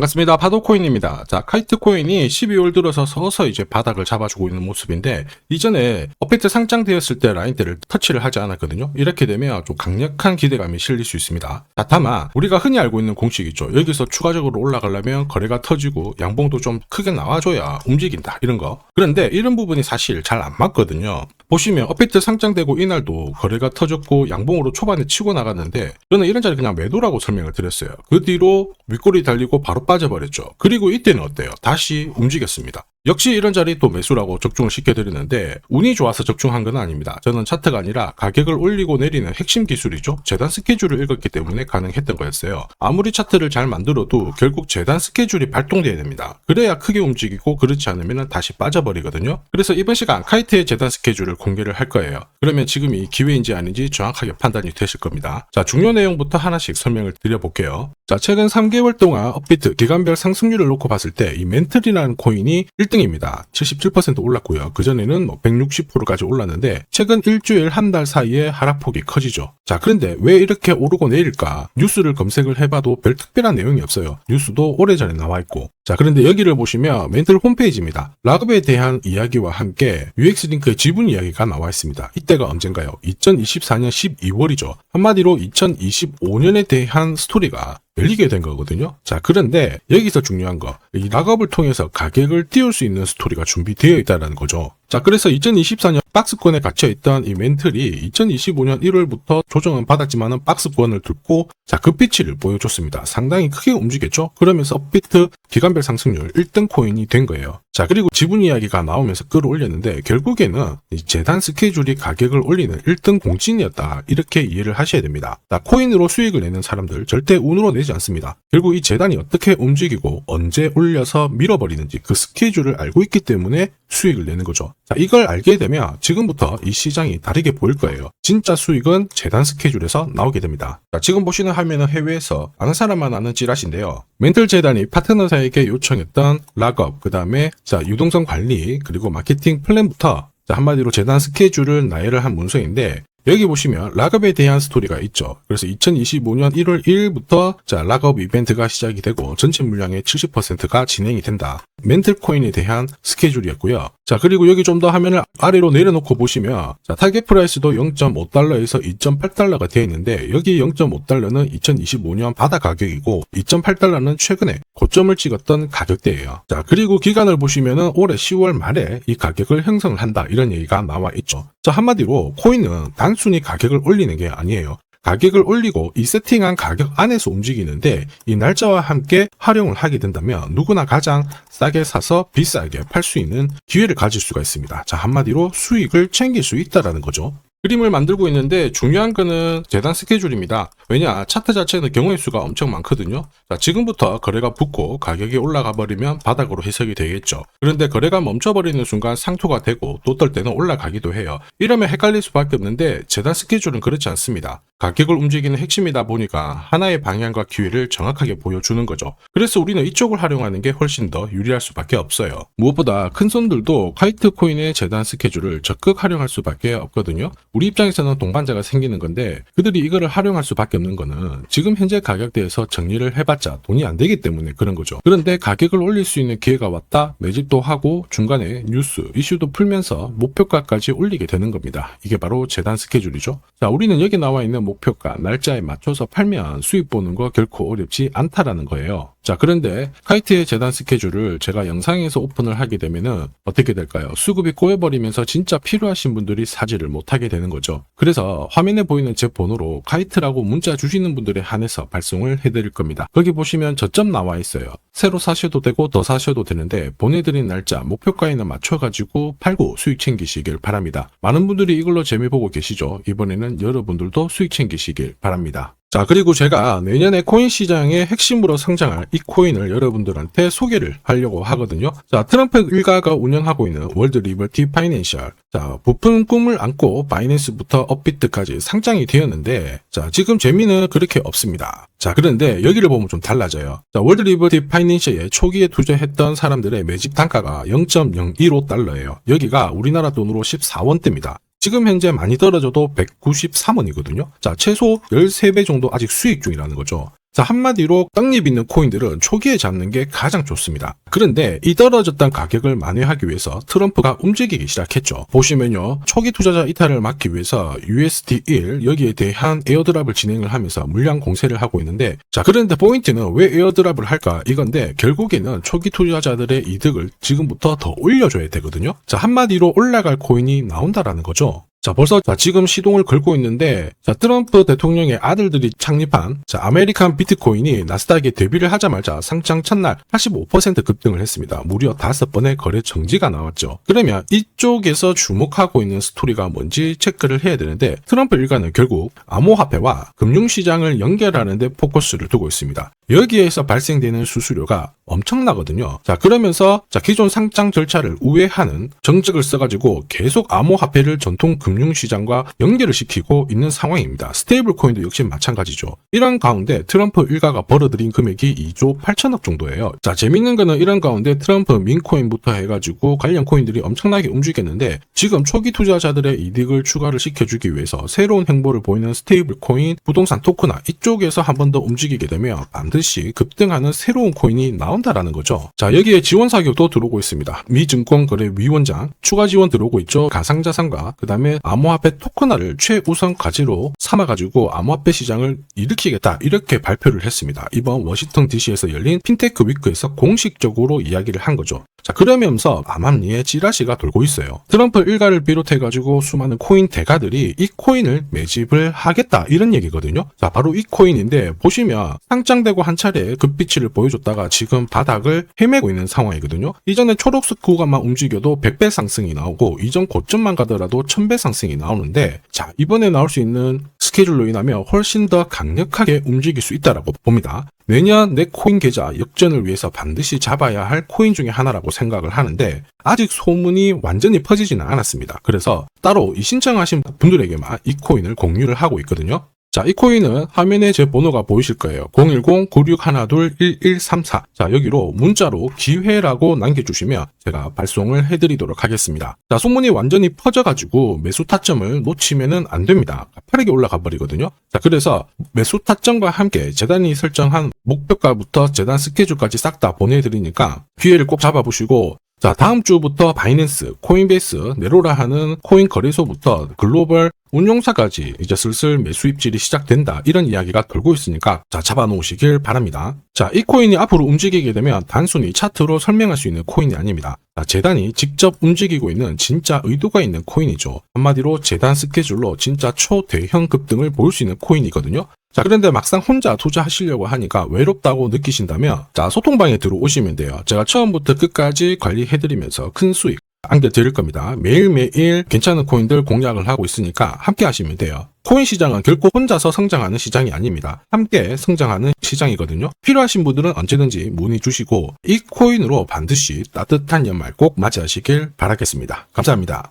반갑습니다. 파도코인입니다. 자, 카이트코인이 12월 들어서 서서히 이제 바닥을 잡아주고 있는 모습인데, 이전에 업비트 상장되었을 때 라인대를 터치를 하지 않았거든요. 이렇게 되면 좀 강력한 기대감이 실릴 수 있습니다. 자, 다만 우리가 흔히 알고 있는 공식이 있죠. 여기서 추가적으로 올라가려면 거래가 터지고 양봉도 좀 크게 나와줘야 움직인다, 이런 거. 그런데 이런 부분이 사실 잘 안 맞거든요. 보시면 업비트 상장되고 이날도 거래가 터졌고 양봉으로 초반에 치고 나갔는데, 저는 이런 자리 그냥 매도라고 설명을 드렸어요. 그 뒤로 윗꼬리 달리고 바로 빠져버렸죠. 그리고 이때는 어때요? 다시 움직였습니다. 역시 이런 자리 또 매수라고 적중을 시켜드리는데, 운이 좋아서 적중한 건 아닙니다. 저는 차트가 아니라 가격을 올리고 내리는 핵심 기술이죠. 재단 스케줄을 읽었기 때문에 가능했던 거였어요. 아무리 차트를 잘 만들어도 결국 재단 스케줄이 발동돼야 됩니다. 그래야 크게 움직이고, 그렇지 않으면 다시 빠져버리거든요. 그래서 이번 시간 카이트의 재단 스케줄을 공개를 할 거예요. 그러면 지금이 기회인지 아닌지 정확하게 판단이 되실 겁니다. 자, 중요 내용부터 하나씩 설명을 드려볼게요. 자, 최근 3개월 동안 업비트 기간별 상승률을 놓고 봤을 때 이 멘틀이라는 코인이 1등입니다. 77% 올랐고요. 그전에는 160%까지 올랐는데, 최근 일주일 한 달 사이에 하락폭이 커지죠. 자, 그런데 왜 이렇게 오르고 내릴까? 뉴스를 검색을 해봐도 별 특별한 내용이 없어요. 뉴스도 오래전에 나와있고. 자, 그런데 여기를 보시면 멘틀 홈페이지입니다. 락업에 대한 이야기와 함께 UX링크의 지분 이야기가 나와 있습니다. 이때가 언젠가요? 2024년 12월이죠. 한마디로 2025년에 대한 스토리가 열리게 된 거거든요. 자, 그런데 여기서 중요한 거, 이 락업을 통해서 가격을 띄울 수 있는 스토리가 준비되어 있다는 거죠. 자, 그래서 2024년 박스권에 갇혀있던 이 멘틀이 2025년 1월부터 조정은 받았지만은 박스권을 뚫고, 자, 급비치를 보여줬습니다. 상당히 크게 움직였죠. 그러면서 업비트 기간별 상승률 1등 코인이 된 거예요. 자, 그리고 지분 이야기가 나오면서 끌어올렸는데, 결국에는 이 재단 스케줄이 가격을 올리는 1등 공신이었다, 이렇게 이해를 하셔야 됩니다. 자, 코인으로 수익을 내는 사람들 절대 운으로 내지 않습니다. 결국 이 재단이 어떻게 움직이고 언제 올려서 밀어버리는지 그 스케줄을 알고 있기 때문에 수익을 내는 거죠. 자, 이걸 알게 되면 지금부터 이 시장이 다르게 보일 거예요. 진짜 수익은 재단 스케줄에서 나오게 됩니다. 자, 지금 보시는 화면은 해외에서 아는 사람만 아는 찌라시인데요. 멘틀 재단이 파트너사에게 요청했던 락업, 그 다음에 자, 유동성 관리, 그리고 마케팅 플랜부터, 자, 한마디로 재단 스케줄을 나열을 한 문서인데, 여기 보시면 락업에 대한 스토리가 있죠. 그래서 2025년 1월 1일부터 자, 락업 이벤트가 시작이 되고 전체 물량의 70%가 진행이 된다. 멘틀 코인에 대한 스케줄이었고요. 자, 그리고 여기 좀 더 화면을 아래로 내려놓고 보시면, 자, 타겟 프라이스도 0.5달러에서 2.8달러가 되어 있는데, 여기 0.5달러는 2025년 바다 가격이고 2.8달러는 최근에 고점을 찍었던 가격대예요. 자, 그리고 기간을 보시면은 올해 10월 말에 이 가격을 형성을 한다, 이런 얘기가 나와 있죠. 자, 한마디로 코인은 단순히 가격을 올리는 게 아니에요. 가격을 올리고 이 세팅한 가격 안에서 움직이는데, 이 날짜와 함께 활용을 하게 된다면 누구나 가장 싸게 사서 비싸게 팔 수 있는 기회를 가질 수가 있습니다. 자, 한마디로 수익을 챙길 수 있다라는 거죠. 그림을 만들고 있는데 중요한 거는 재단 스케줄입니다. 왜냐, 차트 자체는 경우의 수가 엄청 많거든요. 자, 지금부터 거래가 붙고 가격이 올라가 버리면 바닥으로 해석이 되겠죠. 그런데 거래가 멈춰버리는 순간 상토가 되고 또 어떨 때는 올라가기도 해요. 이러면 헷갈릴 수밖에 없는데, 재단 스케줄은 그렇지 않습니다. 가격을 움직이는 핵심이다 보니까 하나의 방향과 기회를 정확하게 보여주는 거죠. 그래서 우리는 이쪽을 활용하는 게 훨씬 더 유리할 수밖에 없어요. 무엇보다 큰 손들도 카이트 코인의 재단 스케줄을 적극 활용할 수밖에 없거든요. 우리 입장에서는 동반자가 생기는 건데, 그들이 이거를 활용할 수밖에 없는 거는 지금 현재 가격대에서 정리를 해봤자 돈이 안 되기 때문에 그런 거죠. 그런데 가격을 올릴 수 있는 기회가 왔다, 매집도 하고 중간에 뉴스, 이슈도 풀면서 목표가까지 올리게 되는 겁니다. 이게 바로 재단 스케줄이죠. 자, 우리는 여기 나와 있는 목표가 날짜에 맞춰서 팔면 수익 보는 거 결코 어렵지 않다라는 거예요. 자, 그런데 카이트의 재단 스케줄을 제가 영상에서 오픈을 하게 되면은 어떻게 될까요? 수급이 꼬여버리면서 진짜 필요하신 분들이 사지를 못하게 되는 거죠. 그래서 화면에 보이는 제 번호로 카이트라고 문자 주시는 분들에 한해서 발송을 해드릴 겁니다. 거기 보시면 저점 나와 있어요. 새로 사셔도 되고 더 사셔도 되는데, 보내드린 날짜 목표가에는 맞춰가지고 팔고 수익 챙기시길 바랍니다. 많은 분들이 이걸로 재미 보고 계시죠. 이번에는 여러분들도 수익 챙기시길 바랍니다. 자, 그리고 제가 내년에 코인 시장의 핵심으로 성장할 이 코인을 여러분들한테 소개를 하려고 하거든요. 자, 트럼프 일가가 운영하고 있는 월드 리버티 파이낸셜. 자, 부푼 꿈을 안고 바이낸스부터 업비트까지 상장이 되었는데, 자, 지금 재미는 그렇게 없습니다. 자, 그런데 여기를 보면 좀 달라져요. 자, 월드 리버티 파이낸셜에 초기에 투자했던 사람들의 매집 단가가 0.015달러예요. 여기가 우리나라 돈으로 14원대입니다. 지금 현재 많이 떨어져도 193원이거든요. 자, 최소 13배 정도 아직 수익 중이라는 거죠. 자, 한마디로 떡잎 있는 코인들은 초기에 잡는 게 가장 좋습니다. 그런데 이 떨어졌던 가격을 만회하기 위해서 트럼프가 움직이기 시작했죠. 보시면요, 초기 투자자 이탈을 막기 위해서 USD1 여기에 대한 에어드랍을 진행을 하면서 물량 공세를 하고 있는데, 자, 그런데 포인트는 왜 에어드랍을 할까 이건데, 결국에는 초기 투자자들의 이득을 지금부터 더 올려줘야 되거든요. 자, 한마디로 올라갈 코인이 나온다라는 거죠. 자, 벌써 지금 시동을 걸고 있는데, 자, 트럼프 대통령의 아들들이 창립한 아메리칸 비트코인이 나스닥에 데뷔를 하자마자 상장 첫날 85% 급등을 했습니다. 무려 5번의 거래 정지가 나왔죠. 그러면 이쪽에서 주목하고 있는 스토리가 뭔지 체크를 해야 되는데, 트럼프 일가는 결국 암호화폐와 금융시장을 연결하는 데 포커스를 두고 있습니다. 여기에서 발생되는 수수료가 엄청나거든요. 자, 그러면서 기존 상장 절차를 우회하는 정책을 써가지고 계속 암호화폐를 전통 금융시장과 연결을 시키고 있는 상황입니다. 스테이블 코인도 역시 마찬가지죠. 이런 가운데 트럼프 일가가 벌어들인 금액이 2조 8천억 정도예요. 자, 재밌는 거는 이런 가운데 트럼프 민코인부터 해가지고 관련 코인들이 엄청나게 움직였는데, 지금 초기 투자자들의 이득을 추가를 시켜주기 위해서 새로운 행보를 보이는 스테이블 코인, 부동산 토크나 이쪽에서 한 번 더 움직이게 되면 반드시 급등하는 새로운 코인이 나온다라는 거죠. 자, 여기에 지원 사격도 들어오고 있습니다. 미 증권거래위원장 추가 지원 들어오고 있죠. 가상자산과 그 다음에 암호화폐 토큰화를 최우선 과제로 삼아가지고 암호화폐 시장을 일으키겠다, 이렇게 발표를 했습니다. 이번 워싱턴 DC에서 열린 핀테크 위크에서 공식적으로 이야기를 한 거죠. 자, 그러면서 암암리에 찌라시가 돌고 있어요. 트럼프 일가를 비롯해가지고 수많은 코인 대가들이 이 코인을 매집을 하겠다, 이런 얘기거든요. 자, 바로 이 코인인데, 보시면 상장되고 한 차례 급비치를 보여줬다가 지금 바닥을 헤매고 있는 상황이거든요. 이전에 초록색 구간만 움직여도 100배 상승이 나오고, 이전 고점만 가더라도 1000배 상승이 나오는데, 자, 이번에 나올 수 있는 스케줄로 인하면 훨씬 더 강력하게 움직일 수 있다라고 봅니다. 내년 내 코인 계좌 역전을 위해서 반드시 잡아야 할 코인 중에 하나라고 생각을 하는데, 아직 소문이 완전히 퍼지지는 않았습니다. 그래서 따로 이 신청하신 분들에게만 이 코인을 공유를 하고 있거든요. 자, 이 코인은 화면에 제 번호가 보이실 거예요. 010-9612-1134. 자, 여기로 문자로 기회라고 남겨주시면 제가 발송을 해드리도록 하겠습니다. 자, 소문이 완전히 퍼져가지고 매수 타점을 놓치면은 안 됩니다. 빠르게 올라가 버리거든요. 자, 그래서 매수 타점과 함께 재단이 설정한 목표가부터 재단 스케줄까지 싹 다 보내드리니까 기회를 꼭 잡아보시고, 자, 다음 주부터 바이낸스, 코인베이스, 네로라 하는 코인 거래소부터 글로벌 운용사까지 이제 슬슬 매수 입질이 시작된다, 이런 이야기가 돌고 있으니까 자, 잡아놓으시길 바랍니다. 자, 이 코인이 앞으로 움직이게 되면 단순히 차트로 설명할 수 있는 코인이 아닙니다. 자, 재단이 직접 움직이고 있는 진짜 의도가 있는 코인이죠. 한마디로 재단 스케줄로 진짜 초대형 급등을 보일 수 있는 코인이거든요. 자, 그런데 막상 혼자 투자하시려고 하니까 외롭다고 느끼신다면, 자, 소통방에 들어오시면 돼요. 제가 처음부터 끝까지 관리해드리면서 큰 수익 안겨드릴 겁니다. 매일매일 괜찮은 코인들 공략을 하고 있으니까 함께 하시면 돼요. 코인 시장은 결코 혼자서 성장하는 시장이 아닙니다. 함께 성장하는 시장이거든요. 필요하신 분들은 언제든지 문의 주시고, 이 코인으로 반드시 따뜻한 연말 꼭 맞이하시길 바라겠습니다. 감사합니다.